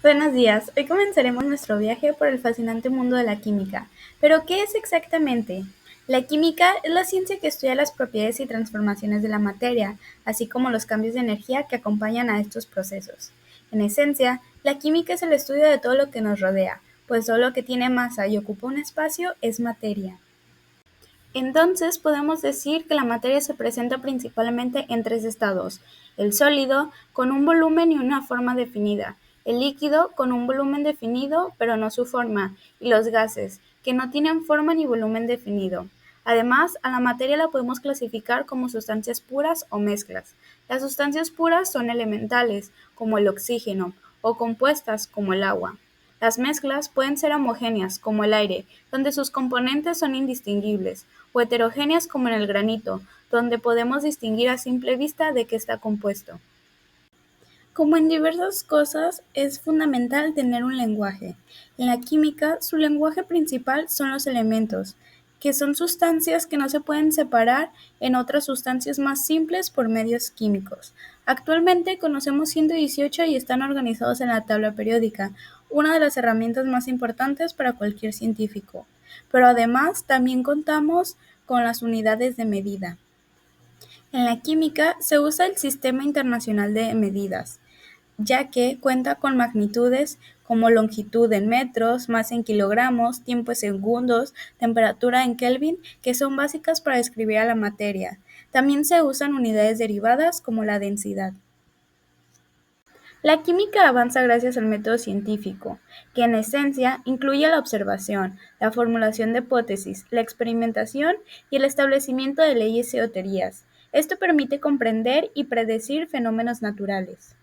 Buenos días, hoy comenzaremos nuestro viaje por el fascinante mundo de la química. ¿Pero qué es exactamente? La química es la ciencia que estudia las propiedades y transformaciones de la materia, así como los cambios de energía que acompañan a estos procesos. En esencia, la química es el estudio de todo lo que nos rodea, pues todo lo que tiene masa y ocupa un espacio es materia. Entonces podemos decir que la materia se presenta principalmente en tres estados: el sólido, con un volumen y una forma definida; el líquido, con un volumen definido pero no su forma; y los gases, que no tienen forma ni volumen definido. Además, a la materia la podemos clasificar como sustancias puras o mezclas. Las sustancias puras son elementales, como el oxígeno, o compuestas, como el agua. Las mezclas pueden ser homogéneas, como el aire, donde sus componentes son indistinguibles, o heterogéneas, como en el granito, donde podemos distinguir a simple vista de qué está compuesto. Como en diversas cosas, es fundamental tener un lenguaje. En la química, su lenguaje principal son los elementos, que son sustancias que no se pueden separar en otras sustancias más simples por medios químicos. Actualmente conocemos 118 y están organizados en la tabla periódica, una de las herramientas más importantes para cualquier científico. Pero además también contamos con las unidades de medida. En la química se usa el Sistema Internacional de Medidas, ya que cuenta con magnitudes como longitud en metros, masa en kilogramos, tiempo en segundos, temperatura en Kelvin, que son básicas para describir a la materia. También se usan unidades derivadas como la densidad. La química avanza gracias al método científico, que en esencia incluye la observación, la formulación de hipótesis, la experimentación y el establecimiento de leyes o teorías. Esto permite comprender y predecir fenómenos naturales.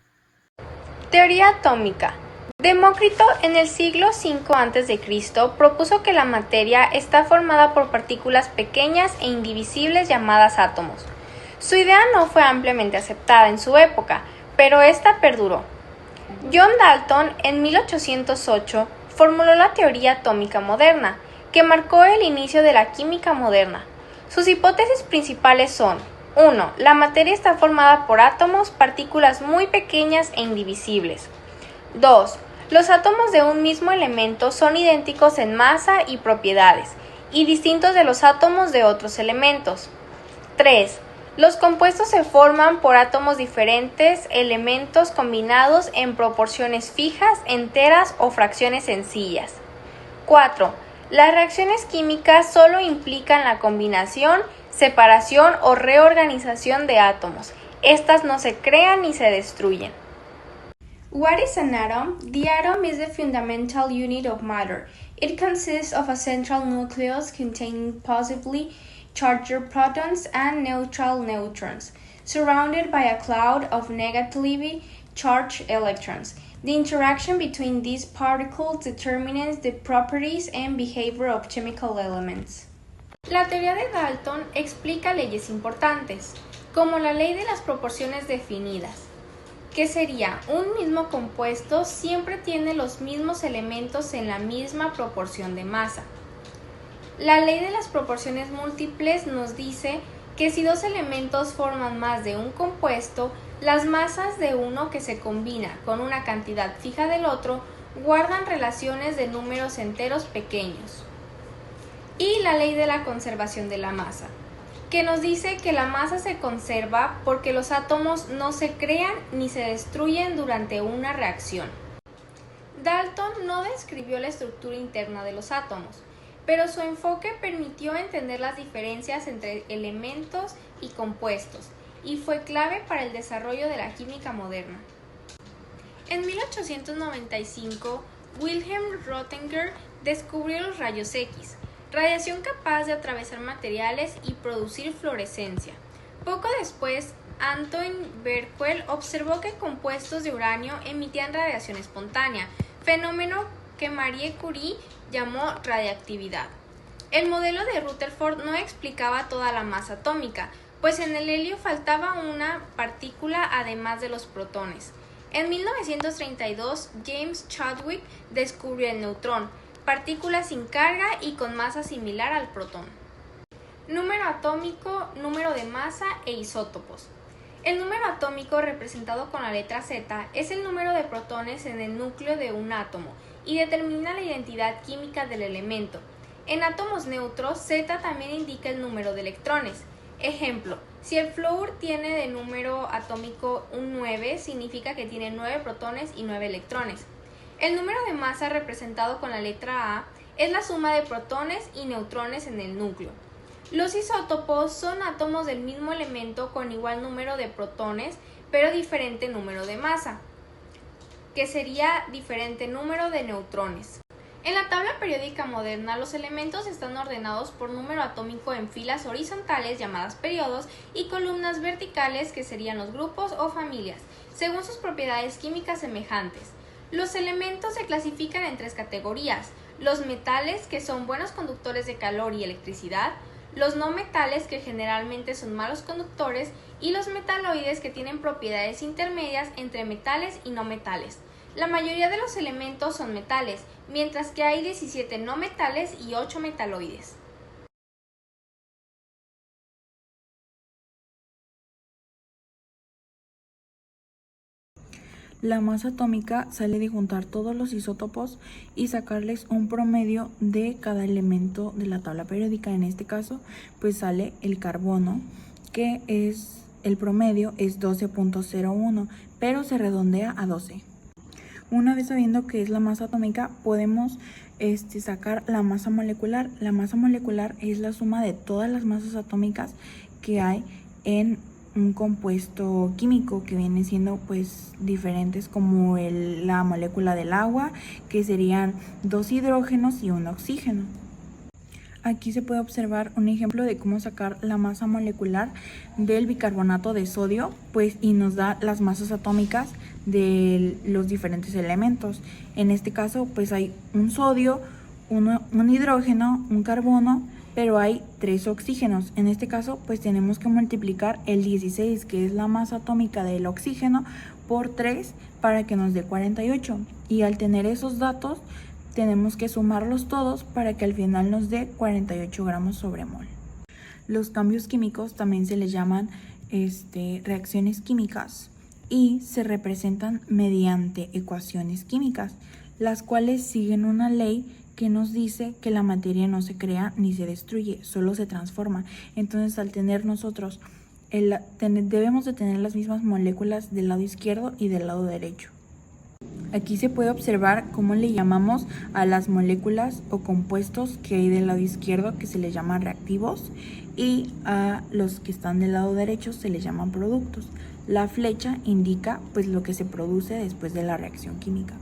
Teoría atómica. Demócrito en el siglo V a.C. propuso que la materia está formada por partículas pequeñas e indivisibles llamadas átomos. Su idea no fue ampliamente aceptada en su época, pero esta perduró. John Dalton, en 1808, formuló la teoría atómica moderna, que marcó el inicio de la química moderna. Sus hipótesis principales son: 1. La materia está formada por átomos, partículas muy pequeñas e indivisibles. 2. Los átomos de un mismo elemento son idénticos en masa y propiedades, y distintos de los átomos de otros elementos. 3. Los compuestos se forman por átomos diferentes, elementos combinados en proporciones fijas, enteras o fracciones sencillas. 4. Las reacciones químicas solo implican la combinación, separación o reorganización de átomos. Estas no se crean ni se destruyen. What is an atom? The atom is the fundamental unit of matter. It consists of a central nucleus containing positively charged protons and neutral neutrons, surrounded by a cloud of negatively charged electrons. The interaction between these particles determines the properties and behavior of chemical elements. La teoría de Dalton explica leyes importantes, como la ley de las proporciones definidas, que sería: un mismo compuesto siempre tiene los mismos elementos en la misma proporción de masa. La ley de las proporciones múltiples nos dice que si dos elementos forman más de un compuesto, las masas de uno que se combina con una cantidad fija del otro guardan relaciones de números enteros pequeños. Y la ley de la conservación de la masa, que nos dice que la masa se conserva porque los átomos no se crean ni se destruyen durante una reacción. Dalton no describió la estructura interna de los átomos, pero su enfoque permitió entender las diferencias entre elementos y compuestos, y fue clave para el desarrollo de la química moderna. En 1895, Wilhelm Röntgen descubrió los rayos X, radiación capaz de atravesar materiales y producir fluorescencia. Poco después, Antoine Becquerel observó que compuestos de uranio emitían radiación espontánea, fenómeno que Marie Curie llamó radiactividad. El modelo de Rutherford no explicaba toda la masa atómica, pues en el helio faltaba una partícula además de los protones. En 1932, James Chadwick descubrió el neutrón, partícula sin carga y con masa similar al protón. Número atómico, número de masa e isótopos. El número atómico representado con la letra Z es el número de protones en el núcleo de un átomo y determina la identidad química del elemento. En átomos neutros, Z también indica el número de electrones. Ejemplo, si el flúor tiene de número atómico un 9, significa que tiene 9 protones y 9 electrones. El número de masa representado con la letra A es la suma de protones y neutrones en el núcleo. Los isótopos son átomos del mismo elemento con igual número de protones, pero diferente número de masa, que sería diferente número de neutrones. En la tabla periódica moderna, los elementos están ordenados por número atómico en filas horizontales llamadas periodos y columnas verticales que serían los grupos o familias, según sus propiedades químicas semejantes. Los elementos se clasifican en 3 categorías: los metales, que son buenos conductores de calor y electricidad; los no metales, que generalmente son malos conductores; y los metaloides, que tienen propiedades intermedias entre metales y no metales. La mayoría de los elementos son metales, mientras que hay 17 no metales y 8 metaloides. La masa atómica sale de juntar todos los isótopos y sacarles un promedio de cada elemento de la tabla periódica. En este caso, pues sale el carbono, que es el promedio es 12.01, pero se redondea a 12. Una vez sabiendo qué es la masa atómica, podemos sacar la masa molecular. La masa molecular es la suma de todas las masas atómicas que hay en un compuesto químico, que viene siendo pues diferentes, como la molécula del agua, que serían 2 hidrógenos y 1 oxígeno. Aquí se puede observar un ejemplo de cómo sacar la masa molecular del bicarbonato de sodio, pues, y nos da las masas atómicas de los diferentes elementos. En este caso, pues hay un sodio, un hidrógeno, un carbono, pero hay 3 oxígenos. En este caso, pues tenemos que multiplicar el 16, que es la masa atómica del oxígeno, por 3 para que nos dé 48. Y al tener esos datos, tenemos que sumarlos todos para que al final nos dé 48 gramos sobre mol. Los cambios químicos también se les llaman reacciones químicas y se representan mediante ecuaciones químicas, las cuales siguen una ley que nos dice que la materia no se crea ni se destruye, solo se transforma. Entonces, al tener nosotros, debemos de tener las mismas moléculas del lado izquierdo y del lado derecho. Aquí se puede observar cómo le llamamos a las moléculas o compuestos que hay del lado izquierdo, que se les llama reactivos, y a los que están del lado derecho se les llaman productos. La flecha indica pues lo que se produce después de la reacción química.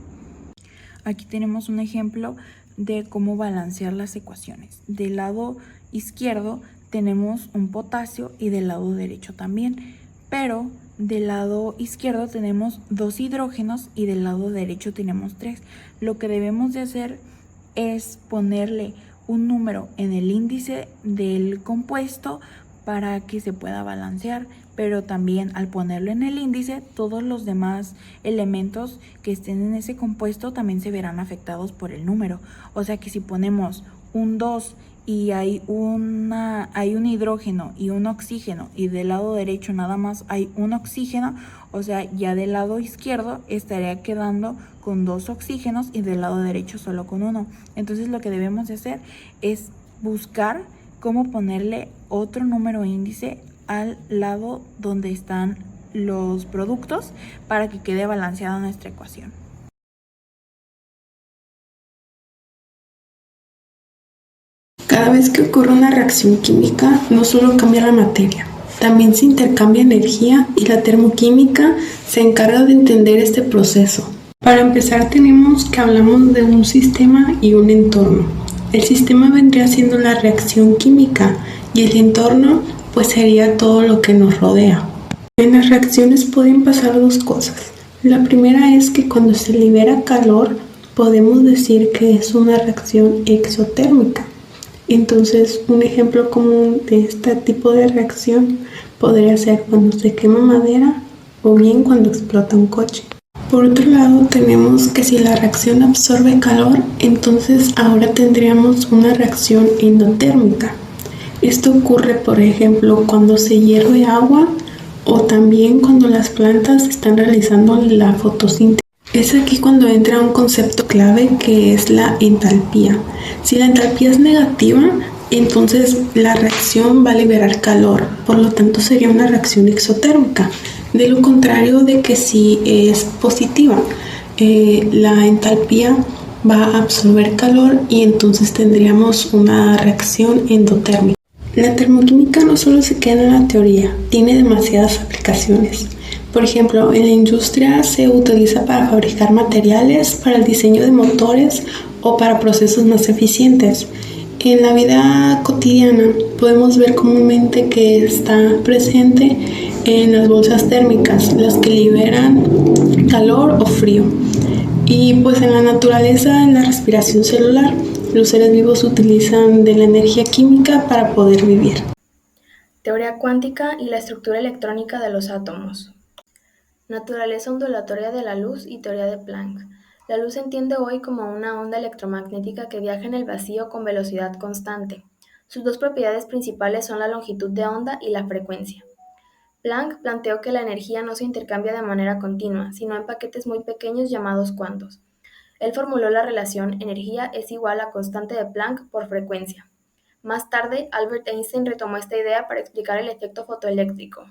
Aquí tenemos un ejemplo de cómo balancear las ecuaciones. Del lado izquierdo tenemos un potasio y del lado derecho también, pero del lado izquierdo tenemos 2 hidrógenos y del lado derecho tenemos 3. Lo que debemos de hacer es ponerle un número en el índice del compuesto para que se pueda balancear, pero también al ponerlo en el índice, todos los demás elementos que estén en ese compuesto también se verán afectados por el número. O sea que si ponemos un 2 y hay un hidrógeno y un oxígeno, y del lado derecho nada más hay un oxígeno, o sea, ya del lado izquierdo estaría quedando con 2 oxígenos y del lado derecho solo con 1. Entonces lo que debemos de hacer es buscar cómo ponerle otro número índice al lado donde están los productos para que quede balanceada nuestra ecuación. Cada vez que ocurre una reacción química, no solo cambia la materia, también se intercambia energía, y la termoquímica se encarga de entender este proceso. Para empezar, tenemos que hablamos de un sistema y un entorno. El sistema vendría siendo la reacción química y el entorno pues sería todo lo que nos rodea. En las reacciones pueden pasar 2 cosas. La primera es que cuando se libera calor, podemos decir que es una reacción exotérmica. Entonces, un ejemplo común de este tipo de reacción podría ser cuando se quema madera o bien cuando explota un coche. Por otro lado, tenemos que si la reacción absorbe calor, entonces ahora tendríamos una reacción endotérmica. Esto ocurre, por ejemplo, cuando se hierve agua o también cuando las plantas están realizando la fotosíntesis. Es aquí cuando entra un concepto clave que es la entalpía. Si la entalpía es negativa, entonces la reacción va a liberar calor, por lo tanto sería una reacción exotérmica. De lo contrario de que si es positiva, la entalpía va a absorber calor y entonces tendríamos una reacción endotérmica. La termoquímica no solo se queda en la teoría, tiene demasiadas aplicaciones. Por ejemplo, en la industria se utiliza para fabricar materiales, para el diseño de motores o para procesos más eficientes. En la vida cotidiana podemos ver comúnmente que está presente en las bolsas térmicas, las que liberan calor o frío. Y pues en la naturaleza, en la respiración celular, los seres vivos utilizan de la energía química para poder vivir. Teoría cuántica y la estructura electrónica de los átomos. Naturaleza ondulatoria de la luz y teoría de Planck. La luz se entiende hoy como una onda electromagnética que viaja en el vacío con velocidad constante. Sus dos propiedades principales son la longitud de onda y la frecuencia. Planck planteó que la energía no se intercambia de manera continua, sino en paquetes muy pequeños llamados cuantos. Él formuló la relación energía es igual a constante de Planck por frecuencia. Más tarde, Albert Einstein retomó esta idea para explicar el efecto fotoeléctrico.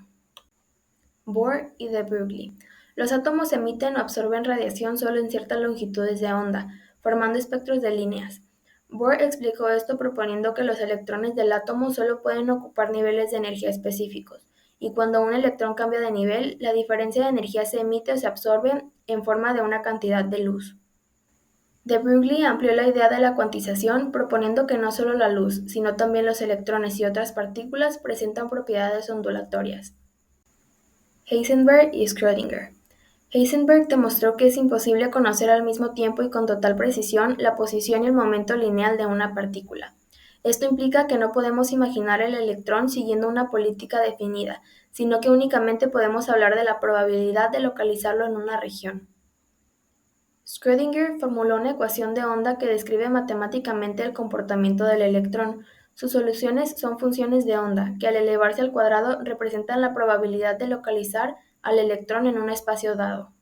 Bohr y de Broglie. Los átomos emiten o absorben radiación solo en ciertas longitudes de onda, formando espectros de líneas. Bohr explicó esto proponiendo que los electrones del átomo solo pueden ocupar niveles de energía específicos, y cuando un electrón cambia de nivel, la diferencia de energía se emite o se absorbe en forma de una cantidad de luz. De Broglie amplió la idea de la cuantización, proponiendo que no solo la luz, sino también los electrones y otras partículas presentan propiedades ondulatorias. Heisenberg y Schrödinger. Heisenberg demostró que es imposible conocer al mismo tiempo y con total precisión la posición y el momento lineal de una partícula. Esto implica que no podemos imaginar el electrón siguiendo una política definida, sino que únicamente podemos hablar de la probabilidad de localizarlo en una región. Schrödinger formuló una ecuación de onda que describe matemáticamente el comportamiento del electrón. Sus soluciones son funciones de onda, que al elevarse al cuadrado representan la probabilidad de localizar al electrón en un espacio dado.